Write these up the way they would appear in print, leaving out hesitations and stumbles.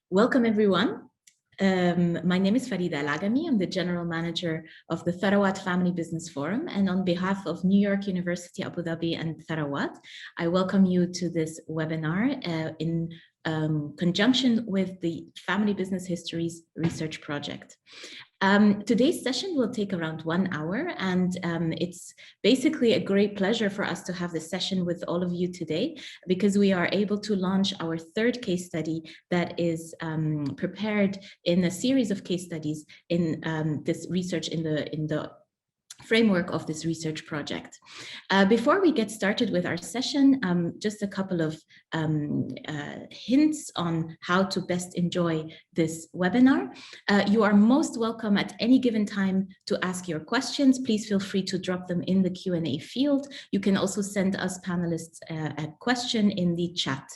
Welcome, everyone. My name is Farida Alagami. I'm the General Manager of the Tharawat Family Business Forum. And on behalf of New York University, Abu Dhabi, and Tharawat, I welcome you to this webinar in conjunction with the Family Business Histories Research Project. Today's session will take around 1 hour, and it's basically a great pleasure for us to have this session with all of you today, because we are able to launch our third case study that is prepared in a series of case studies in this research in the framework of this research project. Before we get started with our session, just a couple of hints on how to best enjoy this webinar. You are most welcome at any given time to ask your questions. Please feel free to drop them in the Q&A field. You can also send us panelists a question in the chat.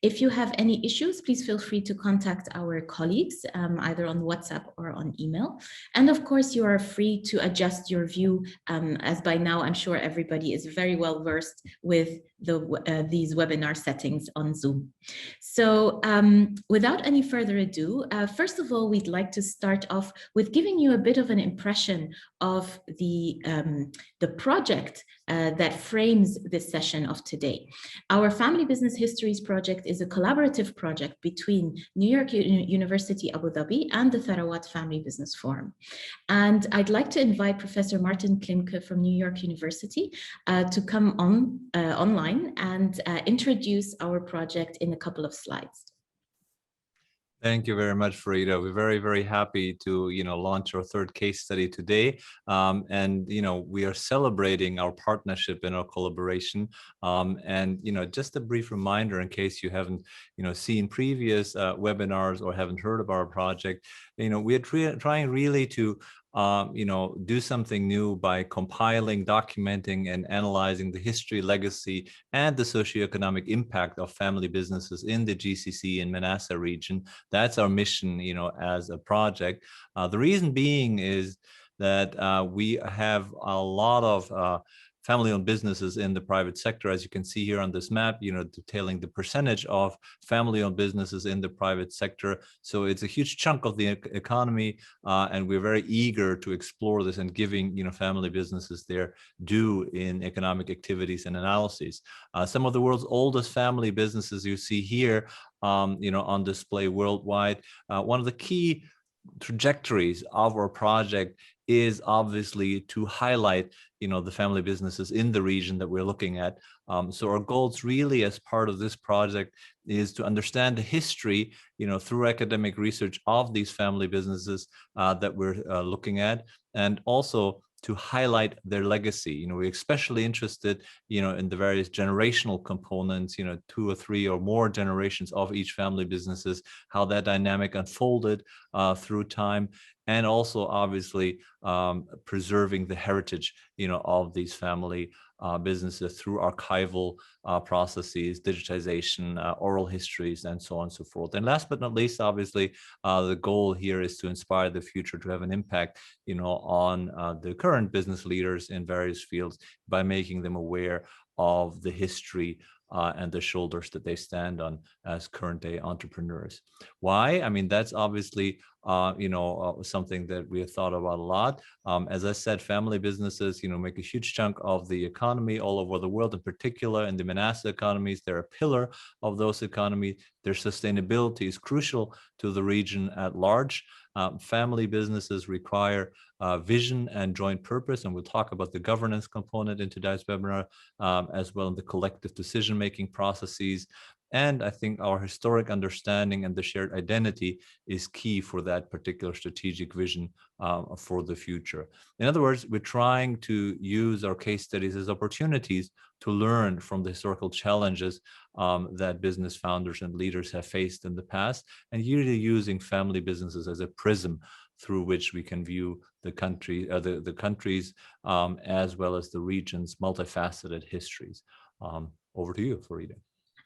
If you have any issues, please feel free to contact our colleagues, either on WhatsApp or on email. And of course, you are free to adjust your view, as by now, I'm sure everybody is very well versed with these webinar settings on Zoom. So without any further ado, first of all, we'd like to start off with giving you a bit of an impression of the project that frames this session of today. Our Family Business Histories project is a collaborative project between New York University, Abu Dhabi, and the Tharawat Family Business Forum. And I'd like to invite Professor Martin Klimke from New York University to come on online and introduce our project in a couple of slides. Thank you very much, Farida. We're very, very happy to, launch our third case study today. And, we are celebrating our partnership and our collaboration. Just a brief reminder in case you haven't, seen previous webinars or haven't heard of our project, we're trying really to do something new by compiling, documenting, and analyzing the history, legacy, and the socioeconomic impact of family businesses in the GCC and MENASA region. That's our mission, as a project. The reason being is that we have a lot of family-owned businesses in the private sector, as you can see here on this map, detailing the percentage of family-owned businesses in the private sector. So it's a huge chunk of the economy, and we're very eager to explore this and giving, family businesses their due in economic activities and analyses. Some of the world's oldest family businesses you see here, on display worldwide. One of the key trajectories of our project is obviously to highlight, the family businesses in the region that we're looking at. So our goals really as part of this project is to understand the history, through academic research of these family businesses that we're looking at, and also to highlight their legacy. We're especially interested, in the various generational components, 2 or 3 or more generations of each family businesses, how that dynamic unfolded through time, and also obviously preserving the heritage, of these family businesses through archival processes, digitization, oral histories, and so on and so forth. And last but not least, obviously, the goal here is to inspire the future to have an impact, on the current business leaders in various fields by making them aware of the history and the shoulders that they stand on as current day entrepreneurs. Why? I mean, that's obviously, something that we have thought about a lot. As I said, family businesses, make a huge chunk of the economy all over the world, in particular in the MENASA economies. They're a pillar of those economies. Their sustainability is crucial to the region at large. Family businesses require vision and joint purpose, and we'll talk about the governance component in today's webinar, as well as the collective decision-making processes. And I think our historic understanding and the shared identity is key for that particular strategic vision for the future. In other words, we're trying to use our case studies as opportunities to learn from the historical challenges that business founders and leaders have faced in the past, and really using family businesses as a prism through which we can view the country, the countries, as well as the region's multifaceted histories. Over to you, Farida.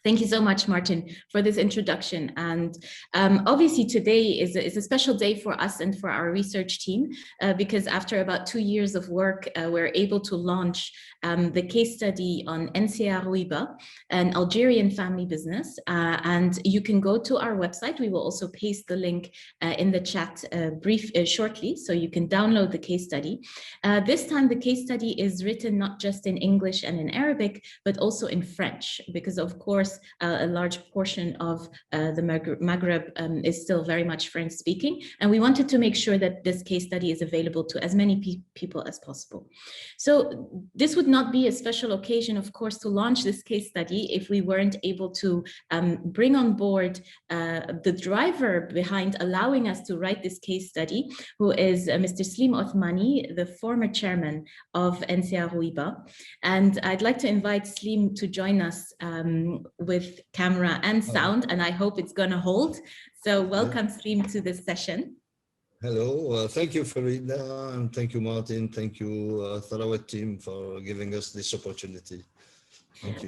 Thank you so much, Martin, for this introduction. And obviously today is a special day for us and for our research team, because after about 2 years of work, we're able to launch the case study on NCA-Rouiba, an Algerian family business. And you can go to our website. We will also paste the link in the chat shortly, so you can download the case study. This time, the case study is written not just in English and in Arabic, but also in French, because of course, a large portion of the Maghreb is still very much French speaking. And we wanted to make sure that this case study is available to as many people as possible. So this would not be a special occasion, of course, to launch this case study if we weren't able to bring on board the driver behind allowing us to write this case study, who is Mr. Salah Othmani, the former chairman of NCA-Rouiba. And I'd like to invite Salah to join us with camera and sound, and I hope it's going to hold. So welcome, Salah, to this session. Hello, thank you, Farida, and thank you, Martin. Thank you, Followup team, for giving us this opportunity.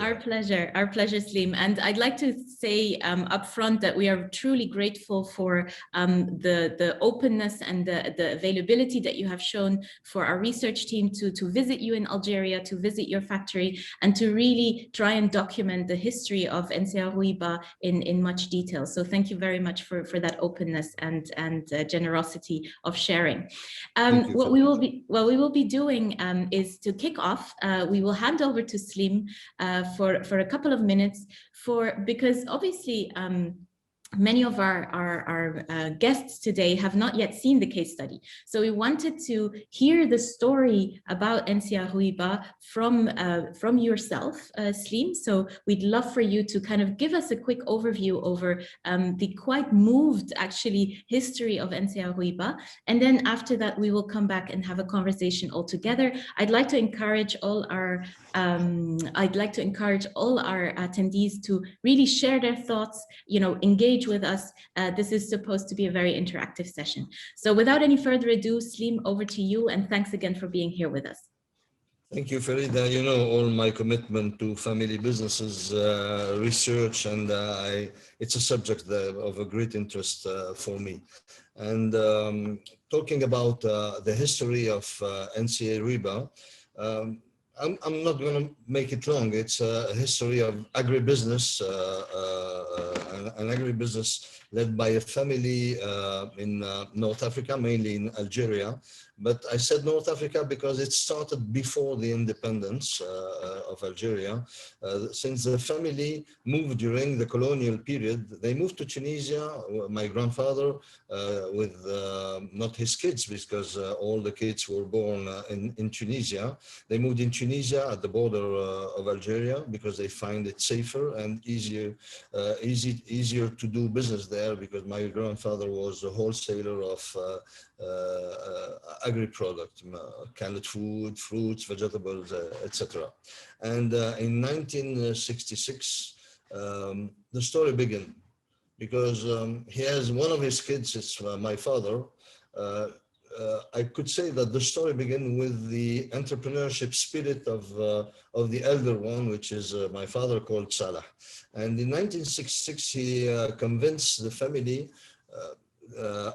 Our pleasure, Salah. And I'd like to say upfront that we are truly grateful for the openness and the availability that you have shown for our research team to visit you in Algeria, to visit your factory, and to really try and document the history of NCA-Rouiba in much detail. So thank you very much for that openness and generosity of sharing. What we will be doing is to kick off. We will hand over to Salah for a couple of minutes because obviously many of our guests today have not yet seen the case study. So we wanted to hear the story about NCA-Rouiba from yourself, Salah. So we'd love for you to kind of give us a quick overview over the quite moved, actually, history of NCA-Rouiba. And then after that, we will come back and have a conversation all together. I'd like to encourage all our attendees to really share their thoughts, engage with us. This is supposed to be a very interactive session. So without any further ado, Salah, over to you, and thanks again for being here with us. Thank you, Farida. You know, all my commitment to family businesses, research, and it's a subject of a great interest for me. And talking about the history of NCA-Rouiba, I'm not going to make it long. It's a history of agribusiness, an agribusiness led by a family in North Africa, mainly in Algeria. But I said North Africa because it started before the independence of Algeria. Since the family moved during the colonial period, they moved to Tunisia. My grandfather, with not his kids, because all the kids were born in Tunisia. They moved in Tunisia at the border of Algeria because they find it safer and easier to do business there, because my grandfather was a wholesaler of agri-product, canned food, fruits, vegetables, etc. And in 1966, the story began because he has one of his kids, it's my father. I could say that the story began with the entrepreneurship spirit of the elder one, which is my father, called Salah. And in 1966, he convinced the family,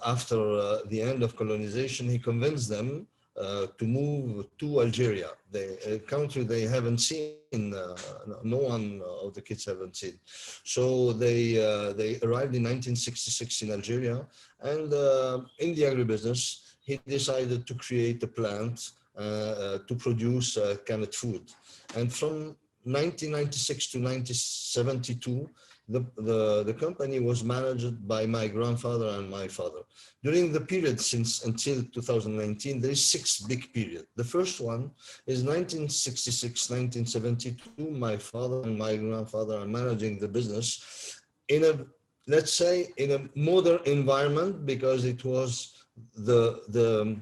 after the end of colonization, he convinced them to move to Algeria, a country they haven't seen, no one of the kids haven't seen. So they arrived in 1966 in Algeria, and in the agribusiness, he decided to create a plant to produce canned food. And from 1996 to 1972, the company was managed by my grandfather and my father. During the period until 2019, there is 6 big periods. The first one is 1966, 1972. My father and my grandfather are managing the business in a, let's say, in a modern environment, because it was the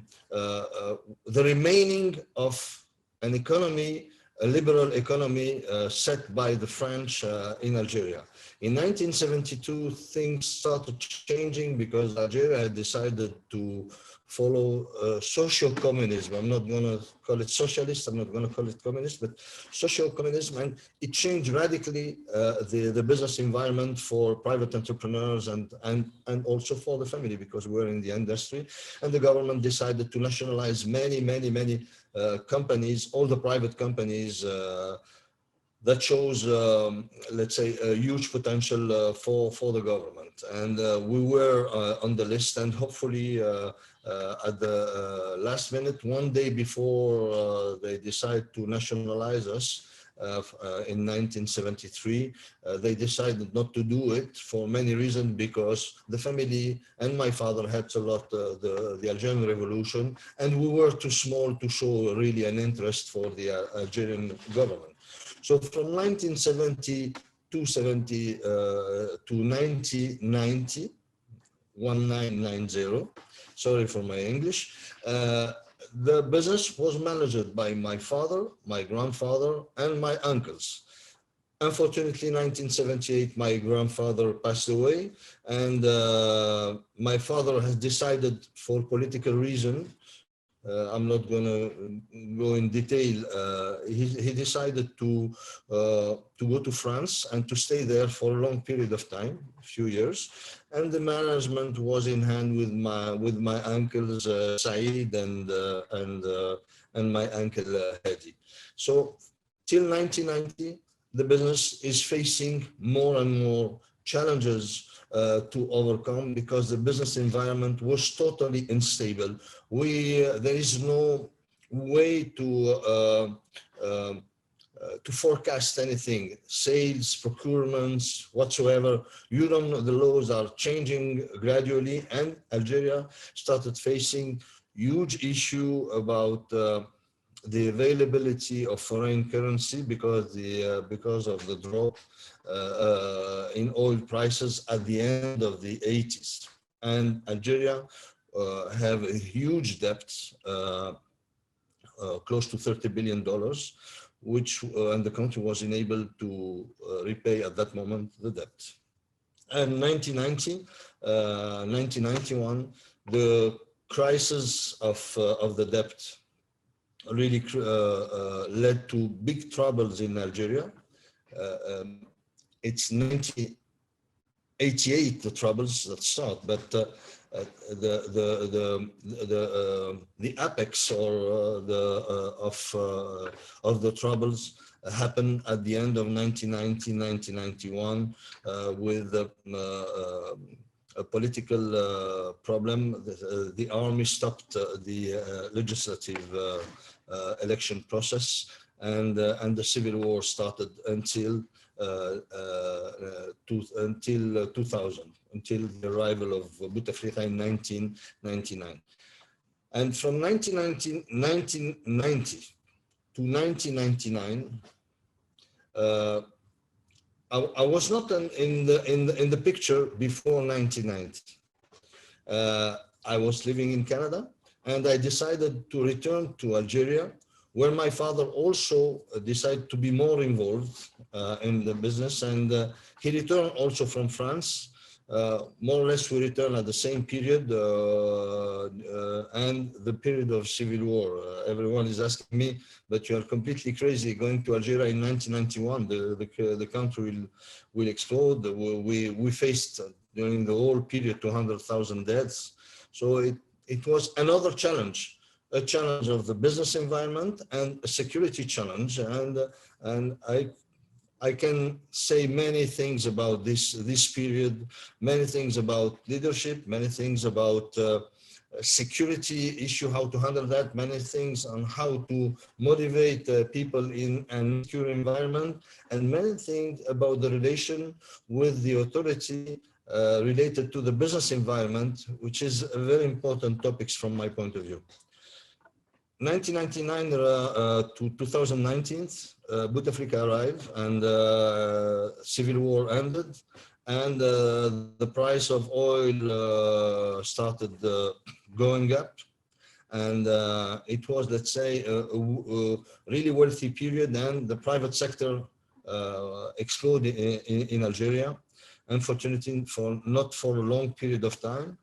remaining of an economy, a liberal economy set by the French in Algeria. In 1972, things started changing because Algeria had decided to follow socio-communism. I'm not going to call it socialist, I'm not going to call it communist, but socio-communism, and it changed radically the business environment for private entrepreneurs and also for the family, because we're in the industry, and the government decided to nationalize many companies, all the private companies that shows, let's say, a huge potential for the government. And we were on the list, and hopefully at the last minute, one day before they decide to nationalize us in 1973, they decided not to do it for many reasons, because the family and my father had a lot the Algerian Revolution, and we were too small to show really an interest for the Algerian government. So from 1970 to 1990, 1990, sorry for my English, the business was managed by my father, my grandfather, and my uncles. Unfortunately, 1978, my grandfather passed away, and my father has decided, for political reason, I'm not going to go in detail. He decided to go to France and to stay there for a long period of time, a few years. And the management was in hand with my uncles Saïd and my uncle Hadi. So till 1990, the business is facing more and more challenges to overcome, because the business environment was totally unstable. There is no way to forecast anything, sales, procurements, whatsoever. You don't know, the laws are changing gradually, and Algeria started facing huge issue about the availability of foreign currency because of the drop in oil prices at the end of the 80s. And Algeria have a huge debt, close to $30 billion, which and the country was unable to repay at that moment the debt. And 1991, the crisis of the debt really led to big troubles in Algeria. It's 1988 the troubles that start, but the apex or of the troubles happened at the end of 1990, 1991 with a political problem. The army stopped the legislative election process, and the civil war started until 2000, until the arrival of Bouteflika in 1999. And from 1990 to 1999, I was not in the picture before 1990. I was living in Canada, and I decided to return to Algeria, where my father also decided to be more involved in the business, and he returned also from France. More or less we returned at the same period, and the period of civil war. Everyone is asking me, but you are completely crazy going to Algeria in 1991. The country will explode. We faced during the whole period 200,000 deaths. So it was another challenge, a challenge of the business environment and a security challenge. And I can say many things about this period, many things about leadership, many things about security issue, how to handle that, many things on how to motivate people in an secure environment, and many things about the relation with the authority related to the business environment, which is a very important topics from my point of view. 1999 to 2019, Bouteflika arrived, and civil war ended, and the price of oil started going up, and it was, let's say, a really wealthy period, and the private sector exploded in Algeria. unfortunately not for a long period of time,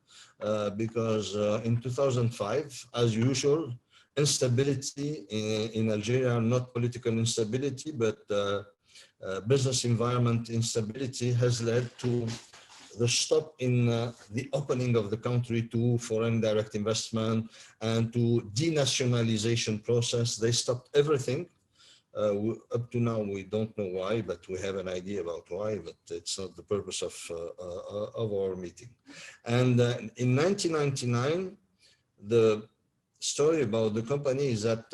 because in 2005, as usual, instability in Algeria, not political instability, but business environment instability, has led to the stop in the opening of the country to foreign direct investment and to denationalization process. They stopped everything. Up to now, we don't know why, but we have an idea about why, but it's not the purpose of our meeting. And in 1999, the story about the company is that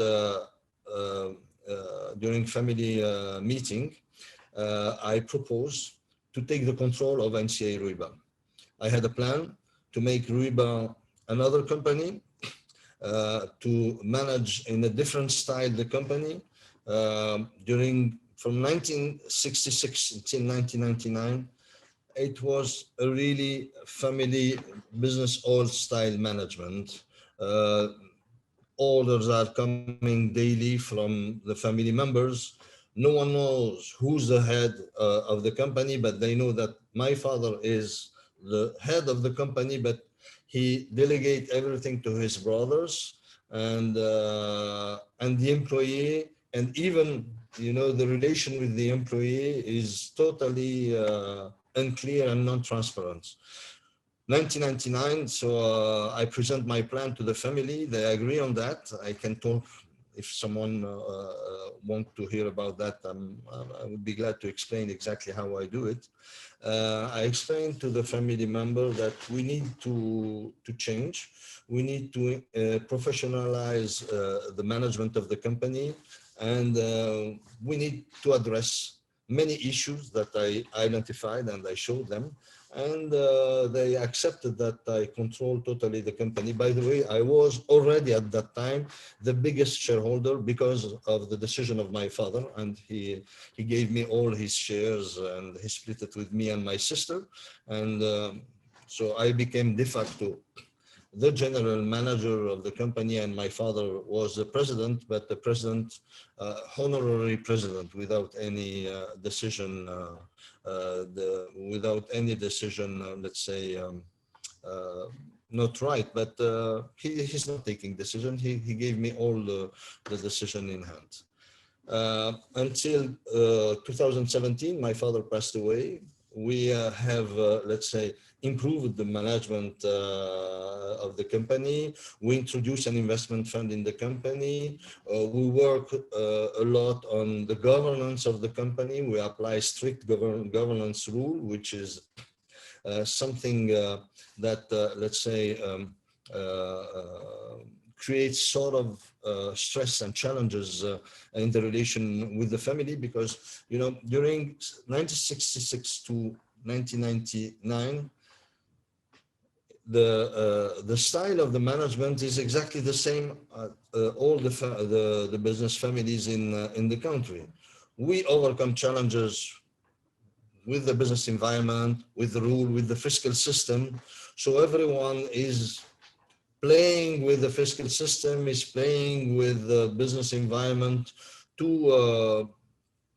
during family meeting, I proposed to take the control of NCA-Rouiba. I had a plan to make Rouiba another company, to manage in a different style the company. From 1966 until 1999, it was a really family business old style management. Orders are coming daily from the family members. No one knows who's the head of the company, but they know that my father is the head of the company, but he delegates everything to his brothers and the employee, and even, you know, the relation with the employee is totally unclear and non-transparent. 1999, so I present my plan to the family. They agree on that. I can talk if someone wants to hear about that. I would be glad to explain exactly how I do it. I explained to the family member that we need to change. We need to professionalize the management of the company, and we need to address many issues that I identified and I showed them. And they accepted that I control totally the company. By the way, I was already at that time the biggest shareholder because of the decision of my father, and he gave me all his shares and he split it with me and my sister. And so I became de facto the general manager of the company, and my father was the president, but the president, honorary president, without any decision, let's say, not right, but he's not taking decision. He gave me all the decision in hand. Until 2017, my father passed away. We have, let's say, improved the management of the company. We introduced an investment fund in the company. We work a lot on the governance of the company. We apply strict governance rule, which is something that, let's say, creates sort of stress and challenges in the relation with the family, because, you know, during 1966 to 1999, the style of the management is exactly the same. All the business families in the country, we overcome challenges with the business environment, with the rule, with the fiscal system. So everyone is playing with the fiscal system, is playing with the business environment to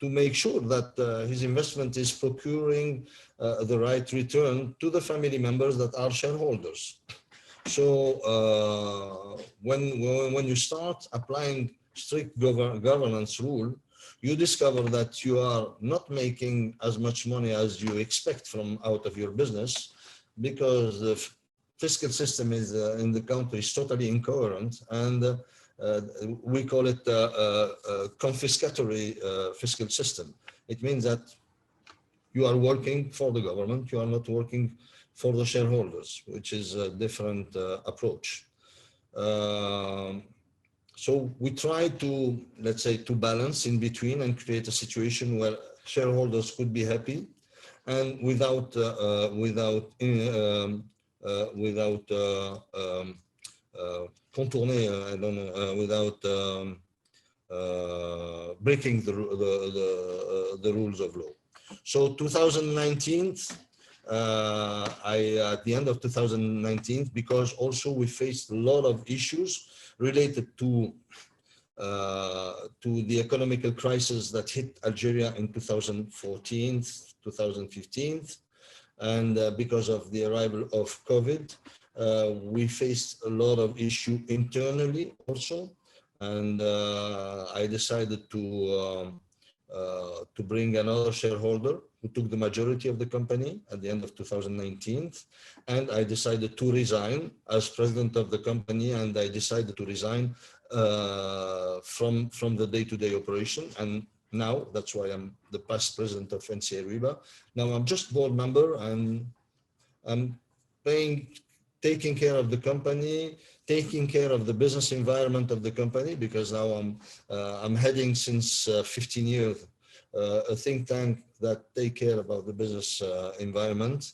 make sure that his investment is procuring the right return to the family members that are shareholders. So when you start applying strict governance rule, you discover that you are not making as much money as you expect from out of your business, because the fiscal system is in the country is totally incoherent, and we call it a confiscatory fiscal system. It means that you are working for the government, you are not working for the shareholders, which is a different approach. So we try to, let's say, to balance in between and create a situation where shareholders could be happy, and without contourner, I don't know, without breaking the rules of law. So 2019, at the end of 2019, because also we faced a lot of issues related to the economical crisis that hit Algeria in 2014, 2015. And because of the arrival of COVID, we faced a lot of issue internally also. And I decided to bring another shareholder who took the majority of the company at the end of 2019. And I decided to resign as president of the company, and I decided to resign from the day-to-day operation. And now that's why I'm the past president of NCA-Rouiba. Now I'm just board member, and I'm taking care of the company, taking care of the business environment of the company, because now I'm heading since 15 years a think tank that take care about the business environment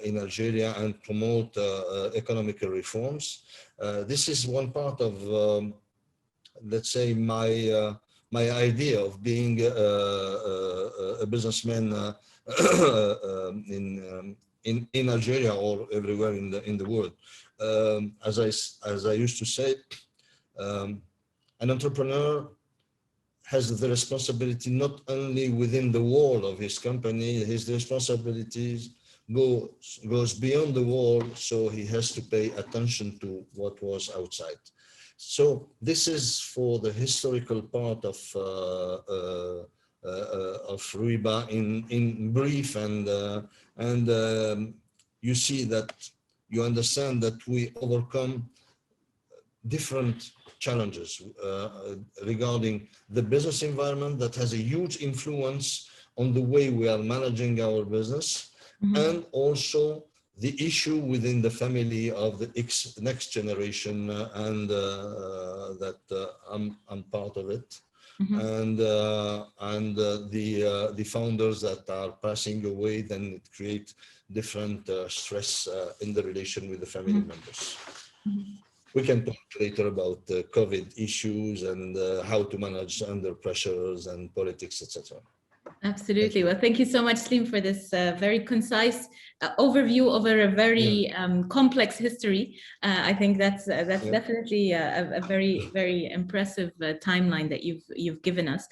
in Algeria and promote economical reforms. This is one part of, let's say, my idea of being a businessman in Algeria or everywhere in the world. As I used to say, an entrepreneur has the responsibility not only within the wall of his company, his responsibilities goes beyond the wall, so he has to pay attention to what was outside. So this is for the historical part of Rouiba in brief, and you see that you understand that we overcome different challenges regarding the business environment that has a huge influence on the way we are managing our business, and also the issue within the family of the next generation, and that I'm part of it. And the founders that are passing away, then it creates different stress in the relation with the family members. We can talk later about COVID issues and how to manage under pressures and politics, etc. Absolutely. Well, thank you so much, Slim, for this very concise overview over a very complex history. I think that's definitely a very, very impressive timeline that you've given us.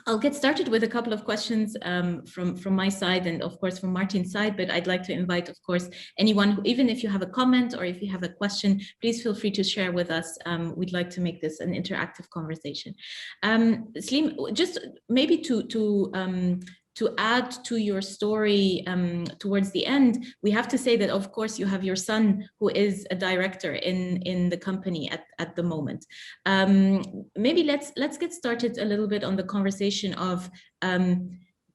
I'll get started with a couple of questions from my side and of course from Martin's side, but I'd like to invite, of course, anyone who, even if you have a comment or if you have a question, please feel free to share with us. We'd like to make this an interactive conversation. Slim, just maybe to add to your story towards the end, we have to say that, of course, you have your son who is a director in the company at the moment. Maybe let's get started a little bit on the conversation of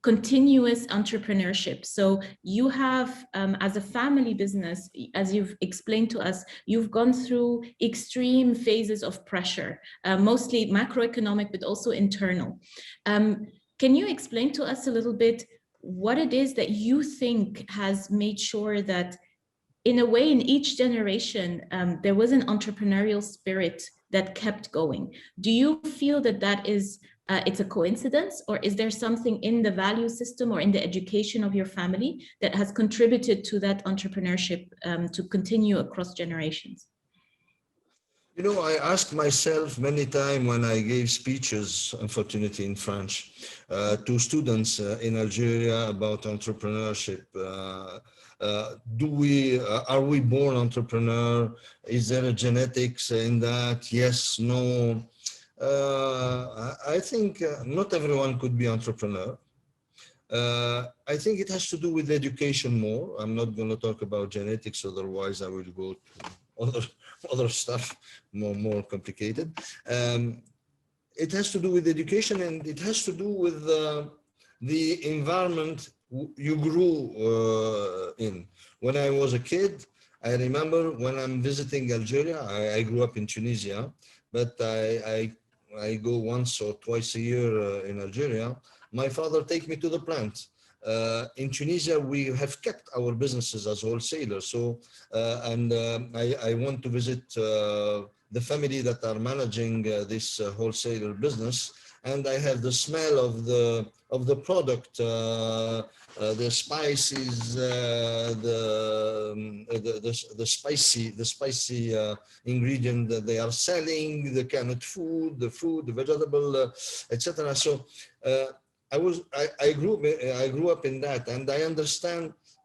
continuous entrepreneurship. So you have, as a family business, as you've explained to us, you've gone through extreme phases of pressure, mostly macroeconomic, but also internal. Can you explain to us a little bit what it is that you think has made sure that, in a way, in each generation, there was an entrepreneurial spirit that kept going? Do you feel that that is, it's a coincidence, or is there something in the value system or in the education of your family that has contributed to that entrepreneurship to continue across generations? You know, I asked myself many times when I gave speeches, unfortunately in French, to students in Algeria about entrepreneurship. Are we born entrepreneur? Is there a genetics in that? Yes, no. I think not everyone could be entrepreneur. I think it has to do with education more. I'm not going to talk about genetics, otherwise I will go to other stuff more complicated. It has to do with education, and it has to do with the environment you grew in. When I was a kid, I remember when I'm visiting Algeria, I grew up in Tunisia, but I go once or twice a year in Algeria. My father takes me to the plant. In Tunisia, we have kept our businesses as wholesalers. So, I want to visit the family that are managing this wholesaler business, and I have the smell of the product, the spices, the spicy ingredient that they are selling, the canned food, the vegetable, etc. So I grew up in that, and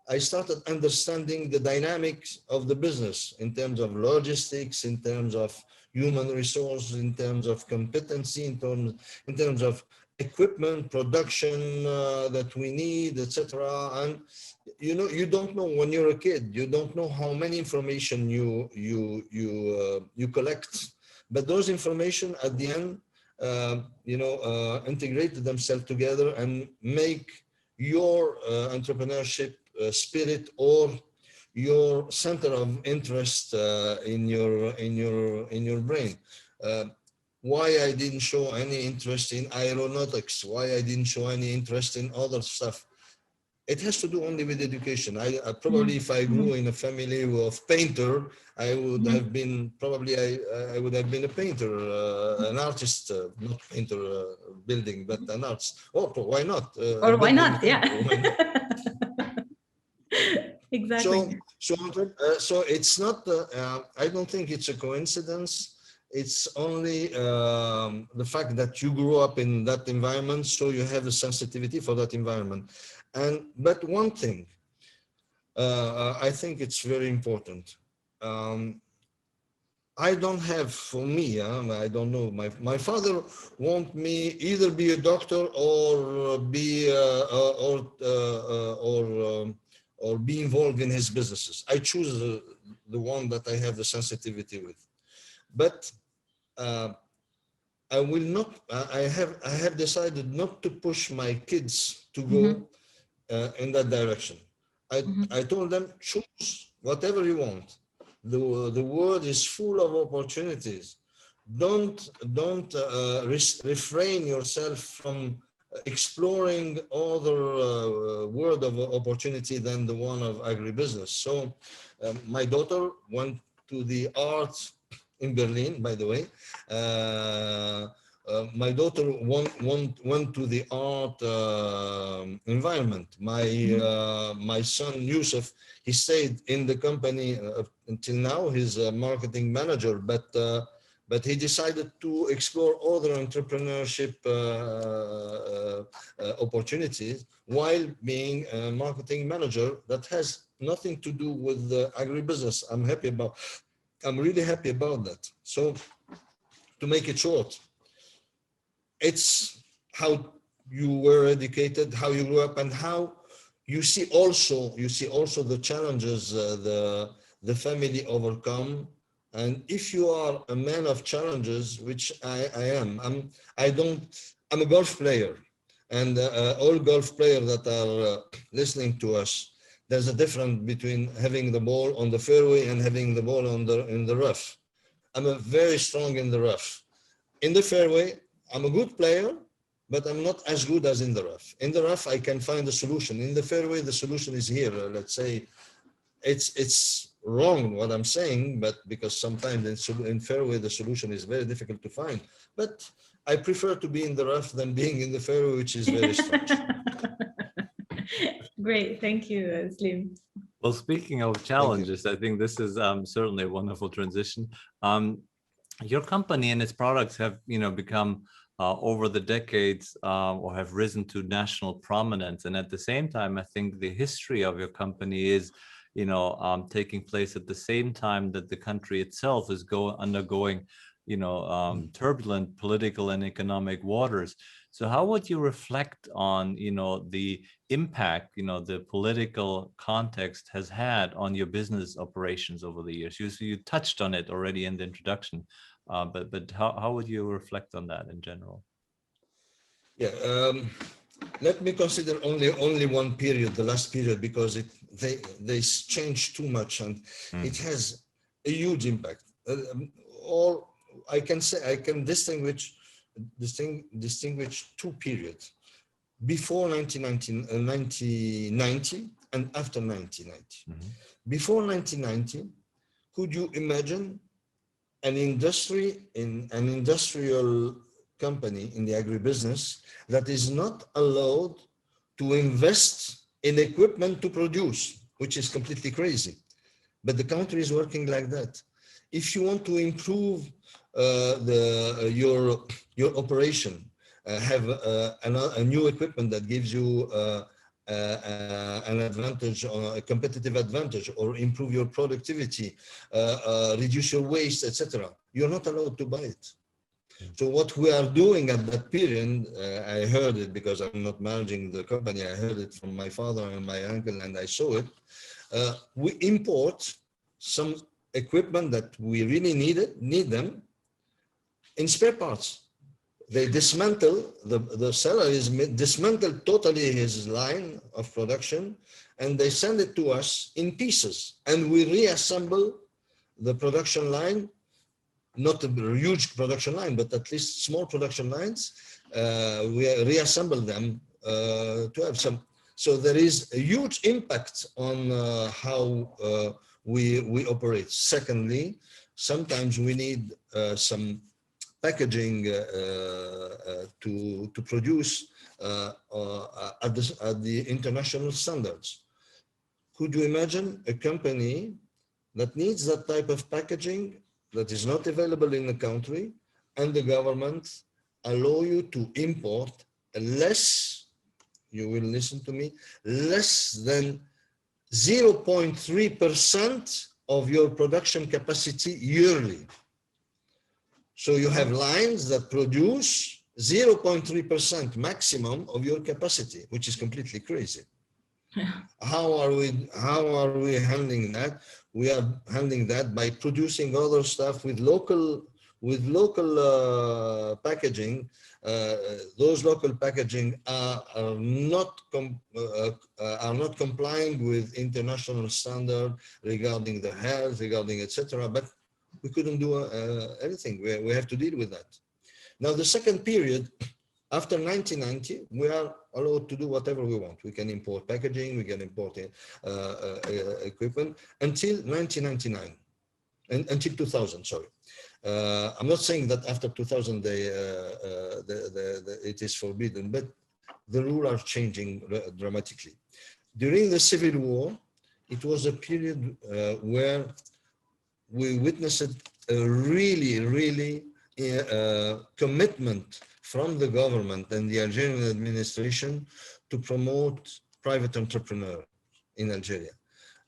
I started understanding the dynamics of the business in terms of logistics, in terms of human resources, in terms of competency, in terms of equipment, production that we need, etc. And you don't know when you're a kid, you don't know how many information you collect, but those information at the end, integrate themselves together and make your entrepreneurship spirit or your center of interest in your brain. Why I didn't show any interest in aeronautics, why I didn't show any interest in other stuff. It has to do only with education. I probably, if I grew in a family of painter, I would have been probably I would have been a painter, an artist, not painter building, but an artist. Oh, why not? Or why not? Yeah. Why not? Exactly. So it's not. I don't think it's a coincidence. It's only the fact that you grew up in that environment, so you have a sensitivity for that environment. But one thing, I think it's very important. I don't have, for me, I don't know. My father want me either be a doctor or be or be involved in his businesses. I choose the one that I have the sensitivity with. But I will not. I have decided not to push my kids to go in that direction. I told them, choose whatever you want. The world is full of opportunities. Don't refrain yourself from exploring other world of opportunity than the one of agribusiness. So my daughter went to the arts in Berlin, by the way. My daughter went to the art environment. My son Yusuf, he stayed in the company until now. He's a marketing manager, but he decided to explore other entrepreneurship opportunities while being a marketing manager that has nothing to do with agribusiness. I'm really happy about that. So to make it short, it's how you were educated, how you grew up, and how you see also the challenges the family overcome. And if you are a man of challenges, which I am, I'm a golf player, and all golf players that are listening to us, there's a difference between having the ball on the fairway and having the ball in the rough. I'm very strong in the rough. In the fairway, I'm a good player, but I'm not as good as in the rough. In the rough, I can find a solution. In the fairway, the solution is here. Let's say it's wrong what I'm saying, but because sometimes in fairway, the solution is very difficult to find. But I prefer to be in the rough than being in the fairway, which is very strange. Great, thank you, Slim. Well, speaking of challenges, I think this is certainly a wonderful transition. Your company and its products have, become over the decades or have risen to national prominence. And at the same time, I think the history of your company is, taking place at the same time that the country itself is undergoing, turbulent political and economic waters. So how would you reflect on, the impact, the political context has had on your business operations over the years? You touched on it already in the introduction, but how would you reflect on that in general? Yeah, let me consider only one period, the last period, because they change too much and it has a huge impact. Or I can distinguish two periods: before 1990 and after 1990. Before 1990, could you imagine an industrial company in the agribusiness that is not allowed to invest in equipment to produce, which is completely crazy? But the country is working like that. If you want to improve your operation, have a new equipment that gives you an advantage, or a competitive advantage, or improve your productivity, reduce your waste, etc. You're not allowed to buy it. So what we are doing at that period, I heard it because I'm not managing the company. I heard it from my father and my uncle, and I saw it. We import some equipment that we really need them in spare parts. They dismantle, the seller is dismantled totally his line of production, and they send it to us in pieces, and we reassemble the production line. Not a huge production line, but at least small production lines. We reassemble them to have some. So there is a huge impact on how we operate. Secondly, sometimes we need some packaging to produce at the international standards. Could you imagine a company that needs that type of packaging that is not available in the country, and the government allow you to import less, you will listen to me, less than 0.3% of your production capacity yearly. So you have lines that produce 0.3% maximum of your capacity, which is completely crazy. How are we handling that? We are handling that by producing other stuff with local packaging. Those local packaging are not complying with international standard regarding the health, regarding etc. But we couldn't do anything. We have to deal with that. Now the second period, after 1990, we are allowed to do whatever we want. We can import packaging, we can import equipment until 1999, until 2000, sorry. I'm not saying that after 2000 it is forbidden, but the rules are changing dramatically. During the Civil War, it was a period where we witnessed a really commitment from the government and the Algerian administration to promote private entrepreneurs in Algeria.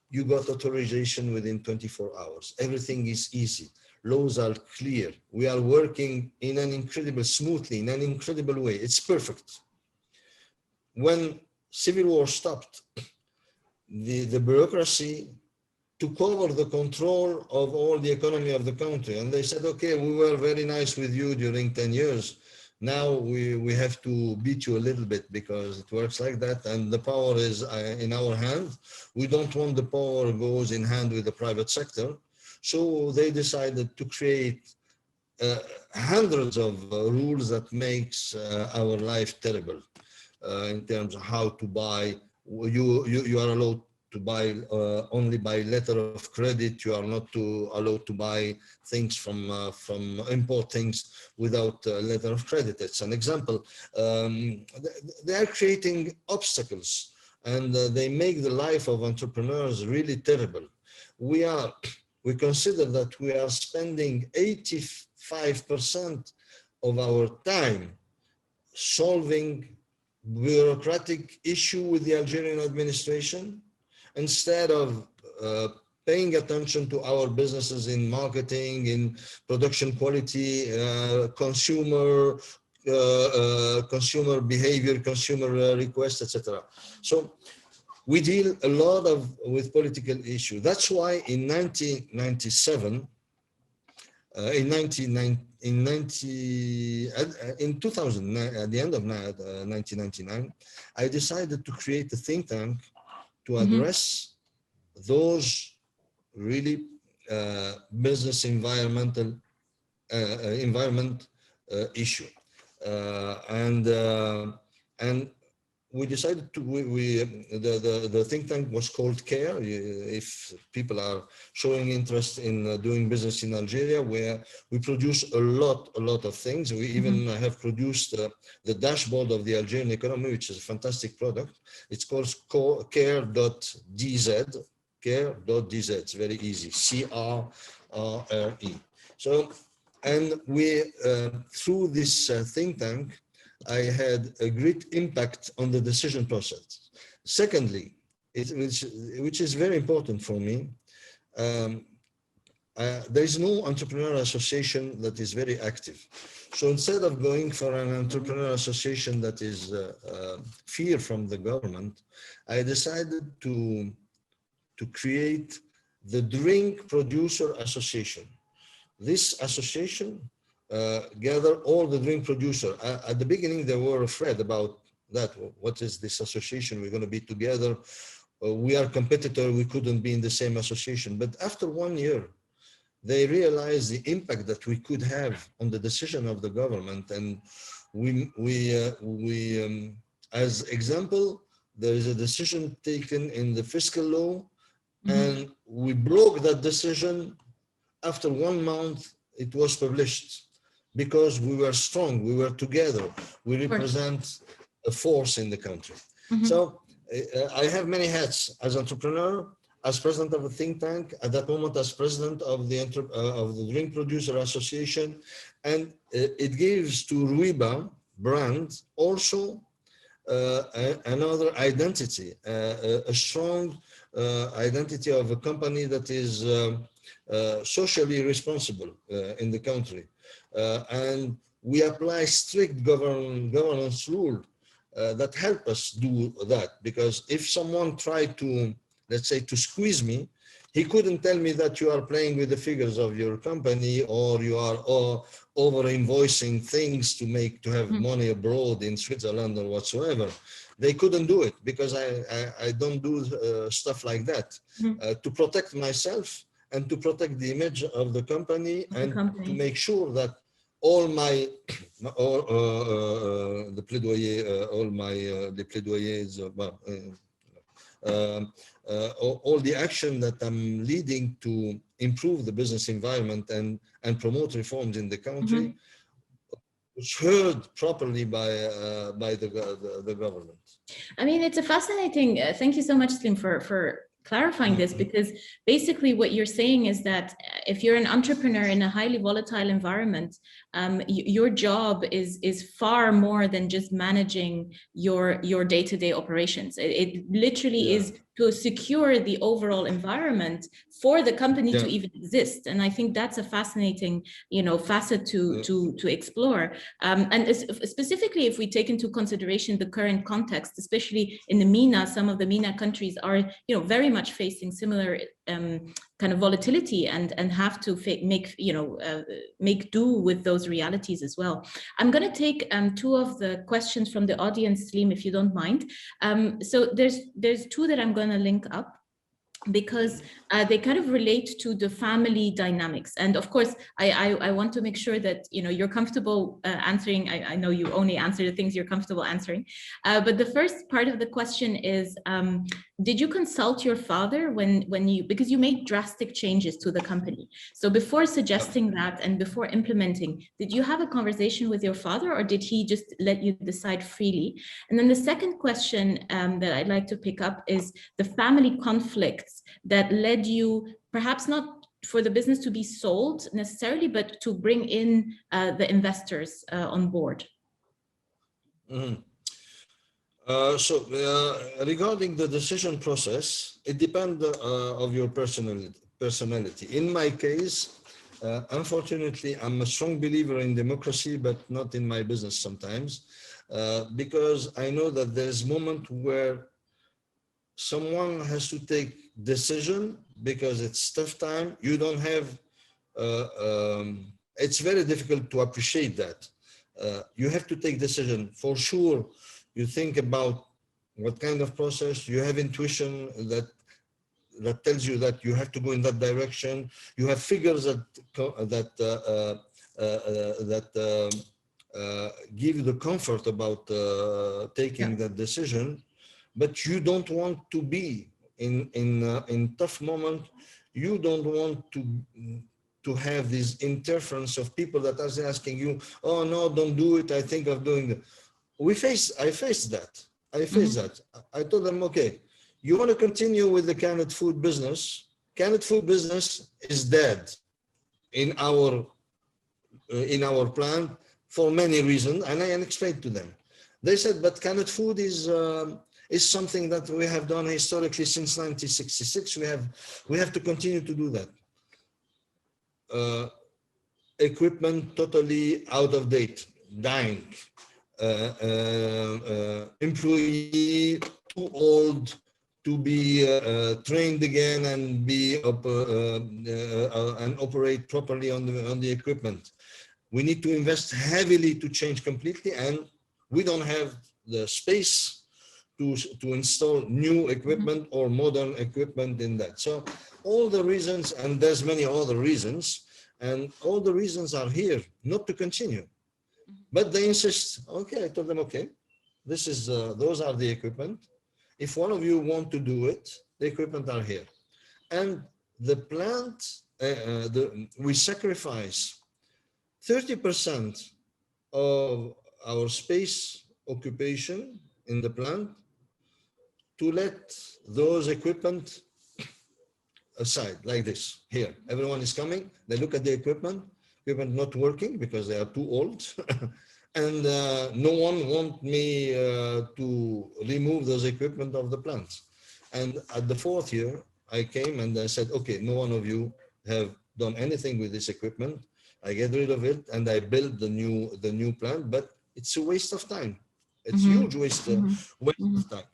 You got authorization within 24 hours. Everything is easy. Laws are clear. We are working in an incredible, smoothly, in an incredible way. It's perfect. When Civil War stopped, the bureaucracy took over the control of all the economy of the country. And they said, okay, we were very nice with you during 10 years. Now we have to beat you a little bit because it works like that. And the power is in our hand. We don't want the power goes in hand with the private sector. So they decided to create hundreds of rules that makes our life terrible in terms of how to buy. You are allowed to buy only by letter of credit. You are not allowed to buy things from import things without a letter of credit. It's an example. They are creating obstacles, and they make the life of entrepreneurs really terrible. We consider that we are spending 85% of our time solving bureaucratic issue with the Algerian administration, instead of paying attention to our businesses in marketing, in production quality, consumer behavior, consumer requests, etc. So we deal a lot with political issues. That's why in 1997, in 2000, at the end of 1999, I decided to create a think tank to address those really business environment issue, and we decided to the think tank was called CoCare. If people are showing interest in doing business in Algeria, where we produce a lot of things. We even have produced the dashboard of the Algerian economy, which is a fantastic product. It's called care.dz. Care.dz. It's very easy. CRRE. So, and we through this think tank, I had a great impact on the decision process. Secondly, which is very important for me, there is no entrepreneur association that is very active. So instead of going for an entrepreneur association that is fear from the government, I decided to create the Drink Producer Association. This association gather all the drink producers. At the beginning, they were afraid about that. What is this association? We're going to be together. We are competitors. We couldn't be in the same association. But after 1 year, they realized the impact that we could have on the decision of the government. And as example, there is a decision taken in the fiscal law, and we broke that decision. After 1 month, it was published because we were strong, we were together, we represent a force in the country. So I have many hats as entrepreneur, as president of a think tank, at that moment as president of the Drink Producer Association, and it gives to Rouiba brand also another identity, a strong identity of a company that is socially responsible in the country. And we apply strict governance rule that help us do that, because if someone tried to, let's say, to squeeze me, he couldn't tell me that you are playing with the figures of your company, or you are over invoicing things to have money abroad in Switzerland or whatsoever. They couldn't do it because I don't do stuff like that. To protect myself and to protect the image of the company, and to make sure that all my the plaidoyers, all the action that I'm leading to improve the business environment and promote reforms in the country, was heard properly by the government. I mean, it's a fascinating. Thank you so much, Slim, for clarifying this, because basically what you're saying is that if you're an entrepreneur in a highly volatile environment, your job is far more than just managing your day-to-day operations. It literally is to secure the overall environment for the company to even exist. And I think that's a fascinating, facet to explore. And specifically, if we take into consideration the current context, especially in the MENA, some of the MENA countries are, very much facing similar kind of volatility and have to make do with those realities as well. I'm going to take 2 of the questions from the audience, Slim, if you don't mind. So there's 2 that I'm going to link up, because they kind of relate to the family dynamics. And of course, I want to make sure that you're comfortable answering. I know you only answer the things you're comfortable answering. But the first part of the question is, did you consult your father because you made drastic changes to the company? So before suggesting that and before implementing, did you have a conversation with your father, or did he just let you decide freely? And then the second question that I'd like to pick up is the family conflicts that led you, perhaps not for the business to be sold necessarily, but to bring in the investors on board. Regarding the decision process, it depends of your personality. In my case, unfortunately, I'm a strong believer in democracy, but not in my business sometimes, because I know that there's a moment where someone has to take decision because it's tough time. You don't have, it's very difficult to appreciate that. You have to take decision. For sure, you think about what kind of process, you have intuition that tells you that you have to go in that direction. You have figures that give you the comfort about taking that decision. But you don't want to be in tough moment. You don't want to have this interference of people that are asking you, oh no, don't do it, I think of doing it. I faced that. I told them, okay, you want to continue with the canned food business? Canned food business is dead in our plant for many reasons, and I explained to them. They said, but canned food is something that we have done historically since 1966. We have to continue to do that. Equipment totally out of date, dying. Employee too old to be trained again and be and operate properly on the equipment. We need to invest heavily to change completely, and we don't have the space to install new equipment or modern equipment in that. So all the reasons, and there's many other reasons, and all the reasons are here not to continue. But they insist. Okay, I told them, okay, this is those are the equipment. If one of you want to do it, the equipment are here. And the plant, we sacrifice 30% of our space occupation in the plant to let those equipment aside, like this. Here, everyone is coming, they look at the equipment not working because they are too old, and no one want me to remove those equipment of the plant. And at the 4th year, I came and I said, okay, no one of you have done anything with this equipment. I get rid of it and I build the new plant, but it's a waste of time. It's huge waste of time.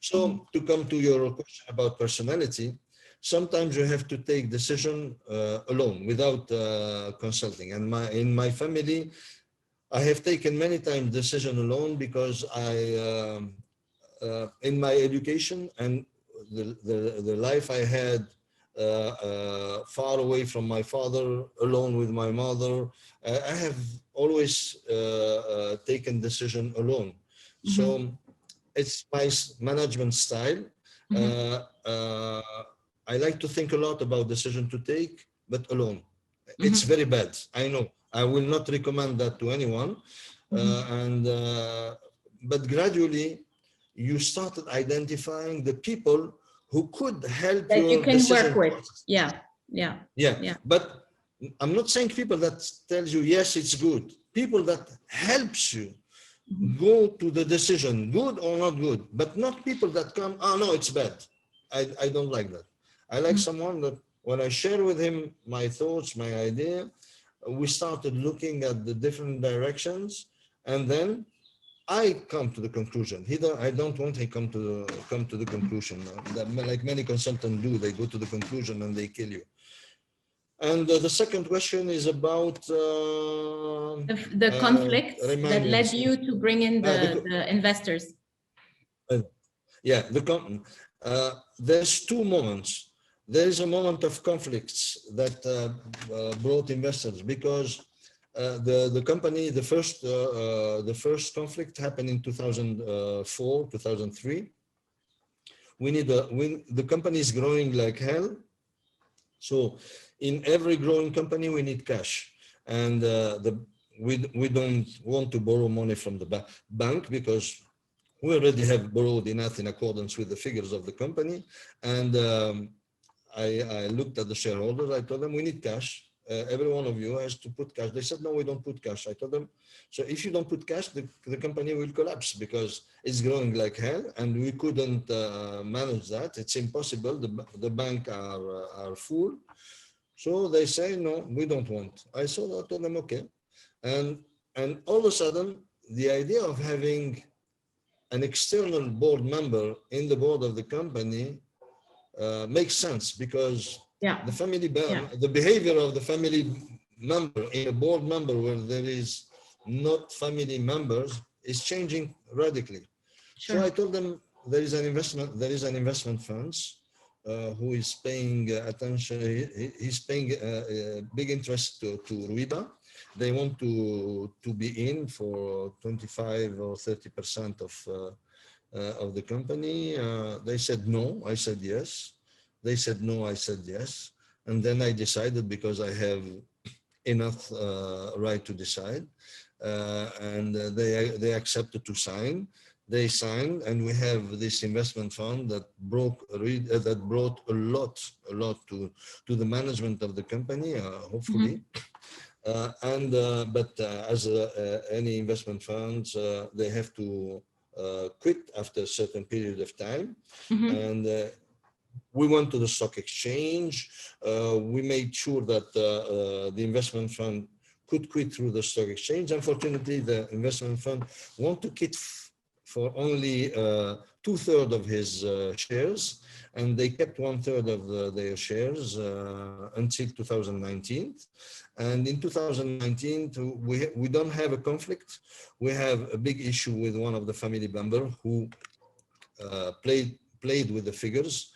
So to come to your question about personality, sometimes you have to take decision alone without consulting. And in my family, I have taken many times decision alone because in my education and the life I had far away from my father, alone with my mother, I have always taken decision alone. So it's my management style. I like to think a lot about decision to take, but alone. It's very bad, I know. I will not recommend that to anyone. But gradually, you started identifying the people who could help that you can work with. process. Yeah. But I'm not saying people that tells you, yes, it's good. People that helps you go to the decision, good or not good, but not people that come, oh no, it's bad. I don't like that. I like someone that when I share with him my thoughts, my idea, we started looking at the different directions, and then I come to the conclusion. I don't want him come to the conclusion. Like many consultants do, they go to the conclusion and they kill you. And the second question is about the conflict that led you to bring in the investors. Yeah, there's two moments. There is a moment of conflicts that brought investors because the company, the first conflict happened in 2004, 2003. The company is growing like hell. So in every growing company, we need cash. And we don't want to borrow money from the bank because we already have borrowed enough in accordance with the figures of the company. And I looked at the shareholders. I told them, we need cash. Every one of you has to put cash. They said, no, we don't put cash. I told them, so if you don't put cash, the company will collapse because it's growing like hell and we couldn't manage that. It's impossible. The bank are full. So they say, no, we don't want. I told them, okay. And all of a sudden, the idea of having an external board member in the board of the company makes sense because the family, the behavior of the family member in a board member where there is not family members is changing radically. Sure. So I told them there is an investment funds who is paying attention. He's paying big interest to Rouiba. They want to be in for 25 or 30% of the company. They said no. I said yes. They said no. I said yes. And then I decided because I have enough right to decide, and they accepted to sign. They signed, and we have this investment fund that brought a lot to the management of the company. Hopefully, But as any investment funds, they have to quit after a certain period of time. And we went to the stock exchange. We made sure that the investment fund could quit through the stock exchange. Unfortunately, the investment fund wanted to quit for only 2/3 of his shares, and they kept 1/3 of their shares until 2019. And in 2019, we don't have a conflict. We have a big issue with one of the family members who played with the figures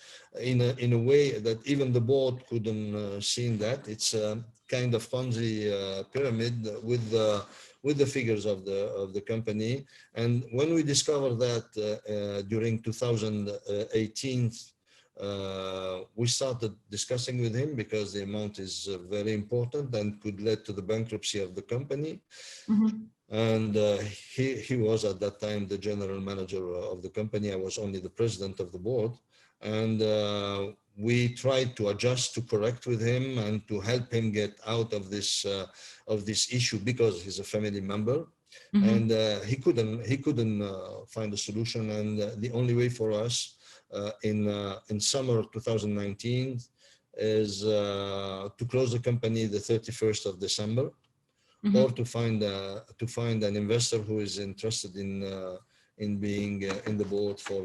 in a way that even the board couldn't see that. It's a kind of Ponzi pyramid with the figures of the company. And when we discovered that during 2018, we started discussing with him because the amount is very important and could lead to the bankruptcy of the company. And he was at that time the general manager of the company. I was only the president of the board. And we tried to adjust, to correct with him and to help him get out of this issue because he's a family member. And he couldn't find a solution. And the only way for us in summer 2019 is to close the company the 31st of December, or to find an investor who is interested in being in the board for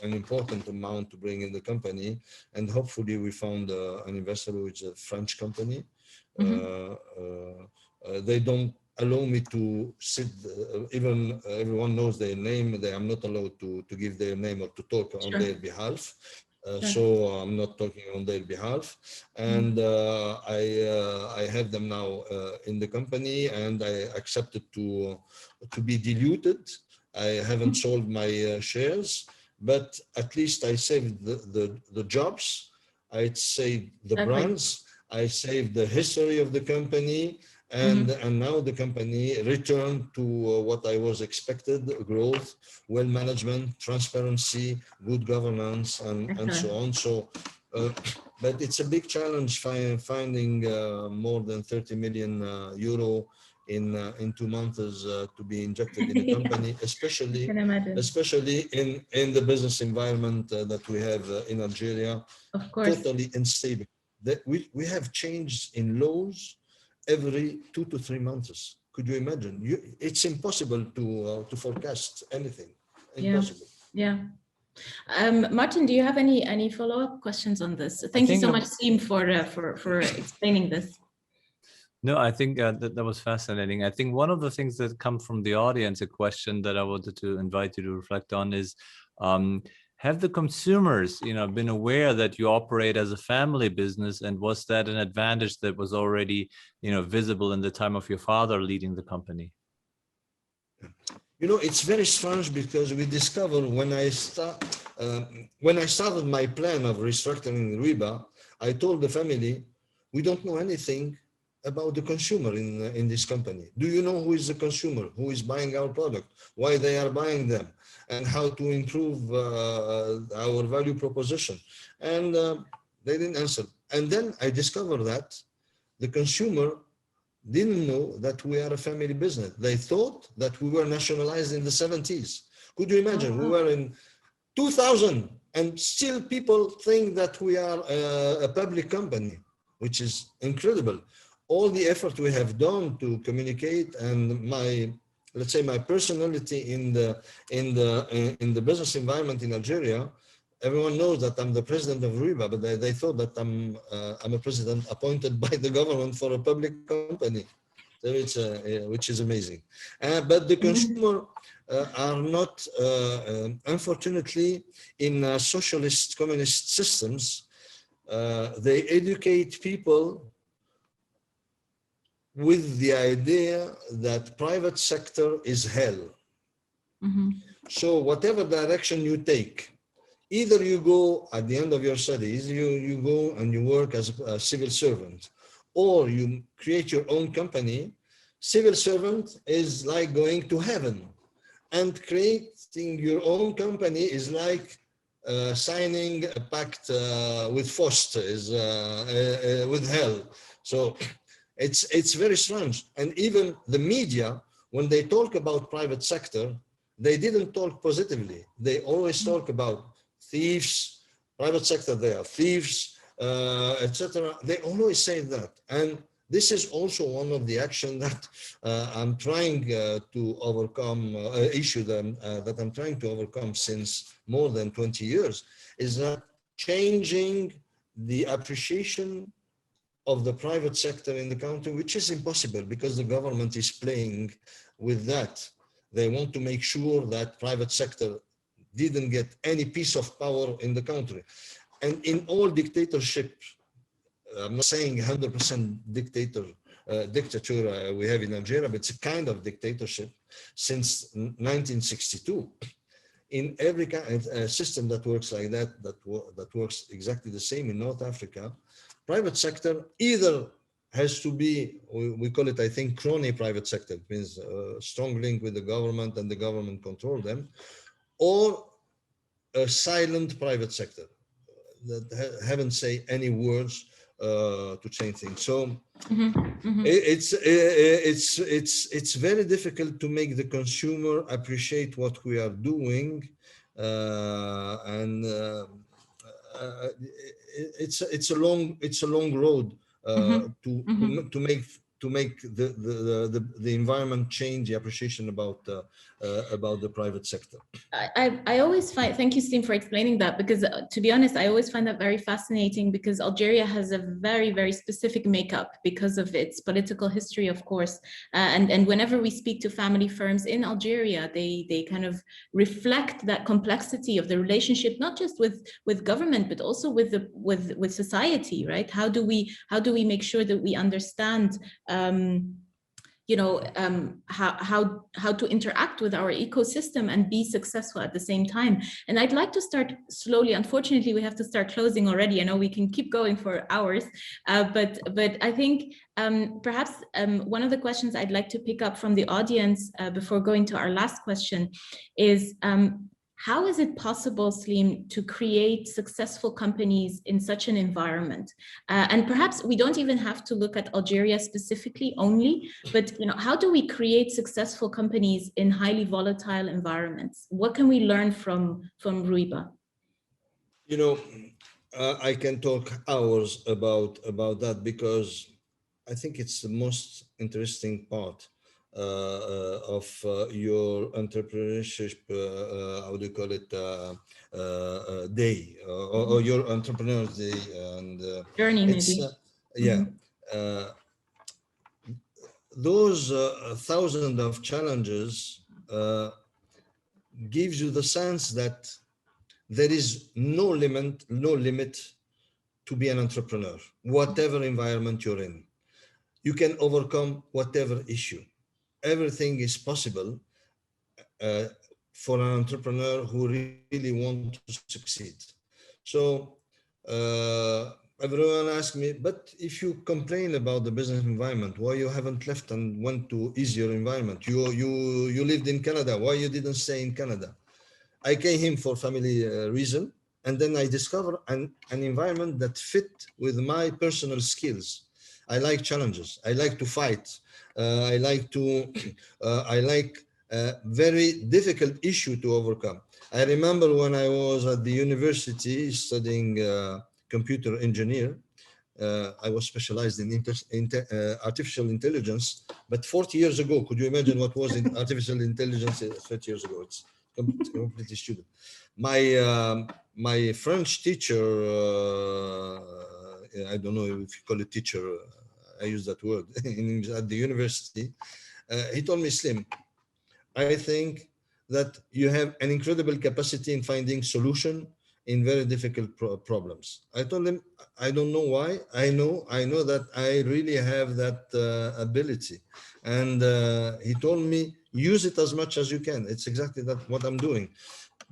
an important amount to bring in the company. And hopefully we found an investor who is a French company. They don't allow me to sit, even everyone knows their name. I'm not allowed to give their name or to talk on their behalf. So I'm not talking on their behalf. And I have them now in the company, and I accepted to be diluted. I haven't sold my shares, but at least I saved the jobs. I saved the brands. I saved the history of the company. And now the company returned to what I was expected: growth, well management, transparency, good governance, and so on. So, but it's a big challenge finding more than 30 million euro in 2 months to be injected in a company, especially in the business environment that we have in Algeria. Of course. Totally unstable. That we have changes in laws every 2 to 3 months. Could you imagine? It's impossible to forecast anything. Impossible. Yeah. Martin, do you have any follow-up questions on this? Thank you so much, Seem, for explaining this. No, I think that was fascinating. I think one of the things that come from the audience, a question that I wanted to invite you to reflect on is, have the consumers, been aware that you operate as a family business, and was that an advantage that was already, visible in the time of your father leading the company? It's very strange because we discovered when I started my plan of restructuring Rouiba, I told the family, we don't know anything about the consumer in this company. Do you know who is the consumer, who is buying our product, why they are buying them, and how to improve our value proposition? And they didn't answer. And then I discovered that the consumer didn't know that we are a family business. They thought that we were nationalized in the 70s. Could you imagine? We were in 2000 and still people think that we are a public company, which is incredible. All the effort we have done to communicate, and let's say my personality in the business environment in Algeria, everyone knows that I'm the president of Rouiba, but they thought that I'm a president appointed by the government for a public company. So it's which is amazing. But the consumer are not, unfortunately, in socialist communist systems. They educate people with the idea that private sector is hell. So whatever direction you take, either you go at the end of your studies, you go and you work as a civil servant, or you create your own company. Civil servant is like going to heaven, and creating your own company is like signing a pact with Faust, with hell. So It's very strange. And even the media, when they talk about private sector, they didn't talk positively. They always talk about thieves, private sector, they are thieves, etc. They always say that. And this is also one of the actions that I'm trying to overcome, that I'm trying to overcome since more than 20 years, is that changing the appreciation of the private sector in the country, which is impossible because the government is playing with that. They want to make sure that private sector didn't get any piece of power in the country. And in all dictatorship, I'm not saying 100% dictature we have in Algeria, but it's a kind of dictatorship since 1962. In every system that works like that, that works exactly the same in North Africa, private sector either has to be, we call it, I think, crony private sector. It means a strong link with the government and the government control them, or a silent private sector that haven't say any words to change things. So it's very difficult to make the consumer appreciate what we are doing, and it's a long road to make the environment change the appreciation about the private sector. I always find, thank you, Slim, for explaining that, because to be honest, I always find that very fascinating, because Algeria has a very, very specific makeup because of its political history, of course. And whenever we speak to family firms in Algeria, they kind of reflect that complexity of the relationship, not just with government, but also with society, right? How do we make sure that we understand how to interact with our ecosystem and be successful at the same time. And I'd like to start slowly. Unfortunately, we have to start closing already. I know we can keep going for hours, but I think perhaps one of the questions I'd like to pick up from the audience before going to our last question is, how is it possible, Slim, to create successful companies in such an environment? And perhaps we don't even have to look at Algeria specifically only, but how do we create successful companies in highly volatile environments? What can we learn from Rouiba? I can talk hours about that, because I think it's the most interesting part of your entrepreneurship, how do you call it, day, or your entrepreneur's day, and journey, maybe. Those thousands of challenges gives you the sense that there is no limit to be an entrepreneur, whatever environment you're in. You can overcome whatever issue. Everything is possible for an entrepreneur who really wants to succeed. So everyone asks me, but if you complain about the business environment, why you haven't left and went to easier environment? You lived in Canada, why you didn't stay in Canada? I came for family reason, and then I discovered an environment that fit with my personal skills. I like challenges. I like to fight. I like very difficult issue to overcome. I remember when I was at the university studying computer engineer, I was specialized in artificial intelligence, but 40 years ago, could you imagine what was in artificial intelligence 30 years ago? It's completely stupid. My French teacher, I don't know if you call it teacher, I use that word, at the university, he told me, Slim, I think that you have an incredible capacity in finding solution in very difficult problems. I told him, I don't know why. I know that I really have that ability. And he told me, use it as much as you can. It's exactly what I'm doing.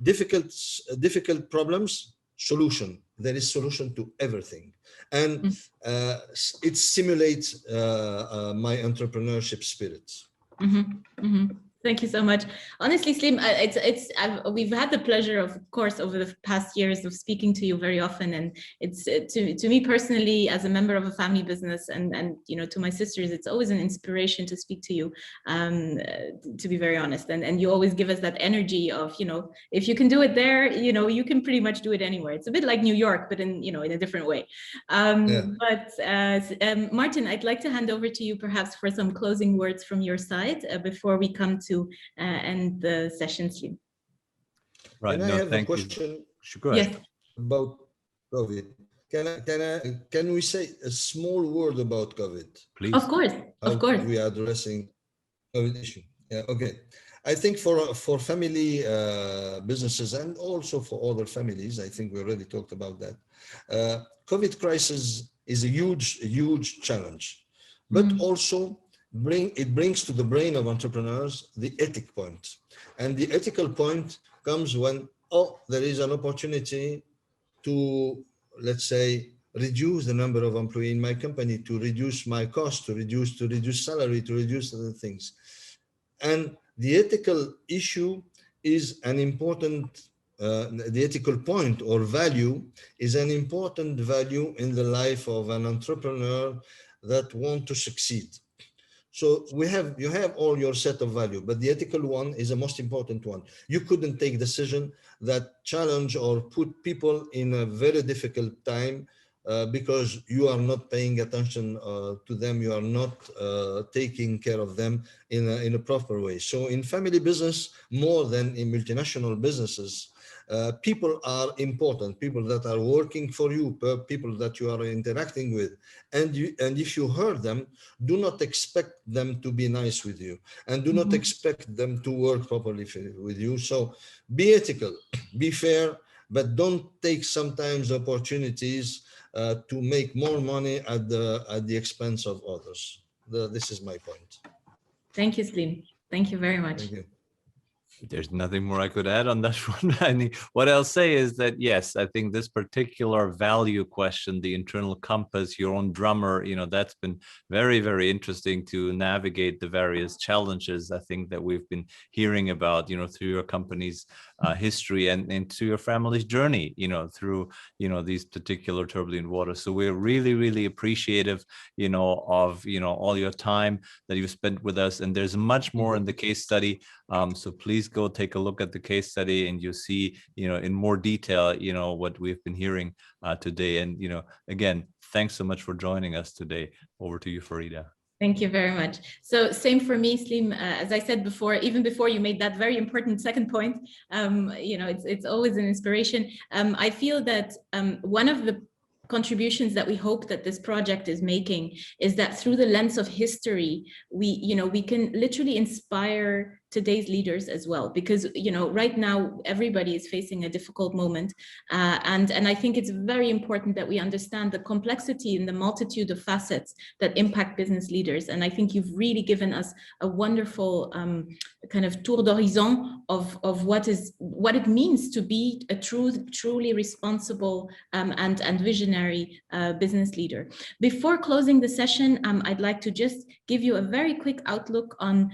Difficult problems, solution. There is solution to everything. And it stimulates my entrepreneurship spirit. Thank you so much. Honestly, Slim, we've had the pleasure of course, over the past years of speaking to you very often, and it's to me personally, as a member of a family business, and you know, to my sisters, it's always an inspiration to speak to you. To be very honest, and you always give us that energy of, you know, if you can do it there, you know, you can pretty much do it anywhere. It's a bit like New York, but in, you know, in a different way. But Martin, I'd like to hand over to you perhaps for some closing words from your side before we come to end the session, Slim. Right. Can I have a question about COVID? Can we say a small word about COVID? Please. Of course. Of course. We are addressing COVID issue. Yeah. Okay. I think for family businesses and also for other families, I think we already talked about that. COVID crisis is a huge challenge, but also it brings to the brain of entrepreneurs the ethic point. And the ethical point comes when, there is an opportunity to, let's say, reduce the number of employees in my company, to reduce my cost, to reduce salary, to reduce other things. And the ethical issue is an important, the ethical point or value is an important value in the life of an entrepreneur that want to succeed. So you have all your set of value, but the ethical one is the most important one. You couldn't take decision that challenge or put people in a very difficult time because you are not paying attention to them, you are not taking care of them in a proper way. So in family business, more than in multinational businesses, people are important, people that are working for you, people that you are interacting with. And if you hurt them, do not expect them to be nice with you, and do not expect them to work properly with you. So be ethical, be fair, but don't take sometimes opportunities to make more money at the expense of others. This is my point. Thank you, Slim. Thank you very much. Thank you. There's nothing more I could add on that one. I mean, what I'll say is that, yes, I think this particular value question, the internal compass, your own drummer, you know, that's been very, very interesting to navigate the various challenges, I think, that we've been hearing about, you know, through your company's history and through your family's journey, you know, through, you know, these particular turbulent waters. So we're really, really appreciative, you know, of, you know, all your time that you've spent with us. And there's much more in the case study. So please go take a look at the case study and you'll see, you know, in more detail, you know, what we've been hearing today. And, you know, again, thanks so much for joining us today. Over to you, Farida. Thank you very much. So same for me, Slim. As I said before, even before you made that very important second point, you know, it's always an inspiration. I feel that one of the contributions that we hope that this project is making is that through the lens of history, we can literally inspire today's leaders as well, because, you know, right now everybody is facing a difficult moment, and I think it's very important that we understand the complexity and the multitude of facets that impact business leaders. And I think you've really given us a wonderful kind of tour d'horizon of what it means to be a truly responsible and visionary business leader. Before closing the session, I'd like to just give you a very quick outlook on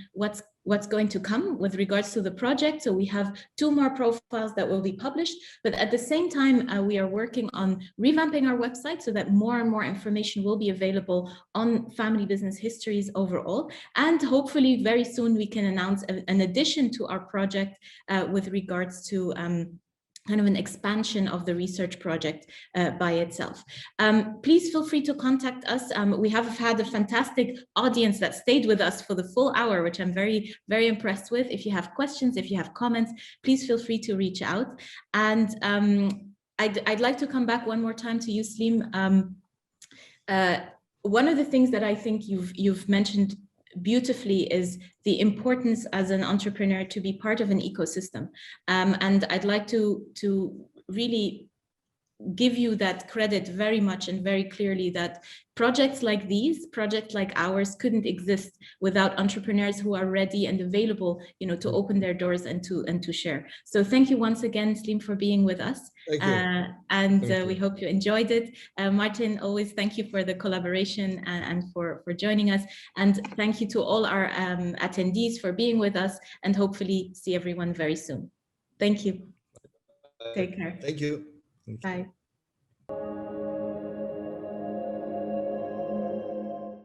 what's going to come with regards to the project. So we have 2 more profiles that will be published, but at the same time, we are working on revamping our website so that more and more information will be available on family business histories overall. And hopefully very soon we can announce an addition to our project with regards to kind of an expansion of the research project by itself. Please feel free to contact us. We have had a fantastic audience that stayed with us for the full hour, which I'm very, very impressed with. If you have questions, if you have comments, please feel free to reach out. And I'd like to come back one more time to you, Slim. One of the things that I think you've mentioned beautifully is the importance as an entrepreneur to be part of an ecosystem. And I'd like to really give you that credit very much and very clearly that projects like these, projects like ours, couldn't exist without entrepreneurs who are ready and available, you know, to open their doors and to share. So thank you once again, Slim, for being with us. Thank you. And we hope you enjoyed it. Martin, always thank you for the collaboration and for joining us. And thank you to all our attendees for being with us, and hopefully see everyone very soon. Thank you. Take care. Thank you. Bye.